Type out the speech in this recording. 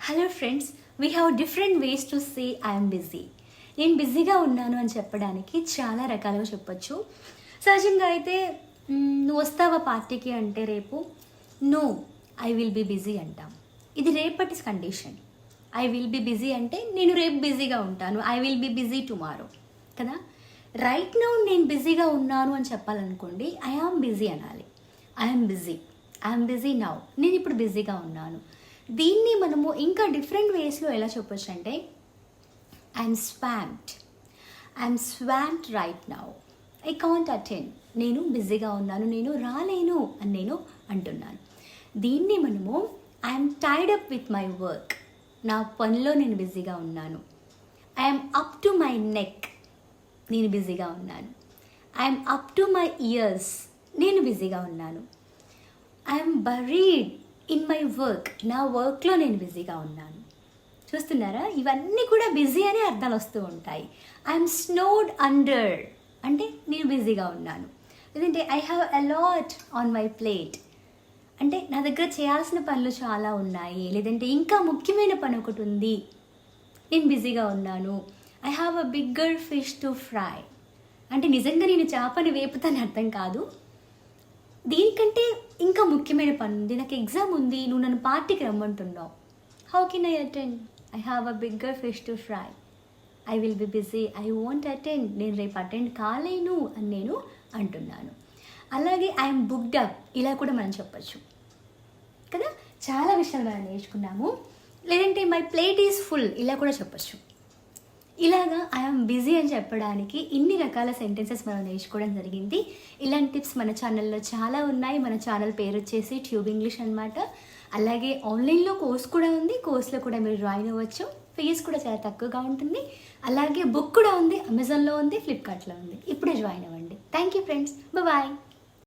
Hello friends, we have different ways to say I'm busy. నేను బిజీగా ఉన్నాను అని చెప్పడానికి చాలా రకాలుగా చెప్పొచ్చు. సహజంగా అయితే నువ్వు వస్తావా పార్టీకి అంటే రేపు no I will be busy అంటాం. ఇది రేపటి condition. I will be busy అంటే నేను రేపు బిజీగా ఉంటాను. I will be busy tomorrow కదా. రైట్ నౌ నేను బిజీగా ఉన్నాను అని చెప్పాలనుకోండి, ఐ ఆమ్ బిజీ అనాలి. ఐఎమ్ బిజీ నౌ, నేను ఇప్పుడు బిజీగా ఉన్నాను. దీన్ని మనము ఇంకా డిఫరెంట్ వేస్లో ఎలా చెప్పొచ్చు అంటే I'm స్వామ్డ్ right now, I can't attend, నేను బిజీగా ఉన్నాను, నేను రాలేను అని నేను అంటున్నాను. దీన్ని మనము I'm tied up with my work, నా పనిలో నేను బిజీగా ఉన్నాను. I'm up to my neck, నేను బిజీగా ఉన్నాను. I'm up to my years, నేను బిజీగా ఉన్నాను. I'm buried in my work, నా వర్క్లో నేను బిజీగా ఉన్నాను. చూస్తున్నారా, ఇవన్నీ కూడా బిజీ అనే అర్థాలు వస్తూ ఉంటాయి. ఐఎమ్ స్నోడ్ అండర్ అంటే నేను బిజీగా ఉన్నాను. లేదంటే I have a lot on my plate అంటే నా దగ్గర చేయాల్సిన పనులు చాలా ఉన్నాయి, లేదంటే ఇంకా ముఖ్యమైన పని ఒకటి ఉంది, నేను బిజీగా ఉన్నాను. I have a bigger fish to fry అంటే నిజంగా నేను చేపని వేపుతాను అర్థం కాదు, దీనికంటే ఇంకా ముఖ్యమైన పని ఉంది, నాకు ఎగ్జామ్ ఉంది, నువ్వు నన్ను పార్టీకి రమ్మంటున్నావు. How can I attend? I have a bigger fish to fry, I will be busy, I won't attend, నేను రేపు అటెండ్ కాలేను అని నేను అంటున్నాను. అలాగే ఐఎమ్ బుక్డ్ అప్ ఇలా కూడా మనం చెప్పచ్చు కదా. చాలా విషయాలు మనం నేర్చుకున్నాము. లేదంటే మై ప్లేట్ ఈజ్ ఫుల్ ఇలా కూడా చెప్పచ్చు. ఇలాగా ఐఎమ్ బిజీ అని చెప్పడానికి ఇన్ని రకాల సెంటెన్సెస్ మనం నేర్చుకోవడం జరిగింది. ఇలాంటి టిప్స్ మన ఛానల్లో చాలా ఉన్నాయి. మన ఛానల్ పేరు వచ్చేసి ట్యూబ్ ఇంగ్లీష్ అనమాట. అలాగే ఆన్లైన్లో కోర్స్ కూడా ఉంది, కోర్స్లో కూడా మీరు జాయిన్ అవ్వచ్చు. ఫీజు కూడా చాలా తక్కువగా ఉంటుంది. అలాగే బుక్ కూడా ఉంది, అమెజాన్లో ఉంది, ఫ్లిప్కార్ట్లో ఉంది. ఇప్పుడే జాయిన్ అవ్వండి. Thank you friends, bye.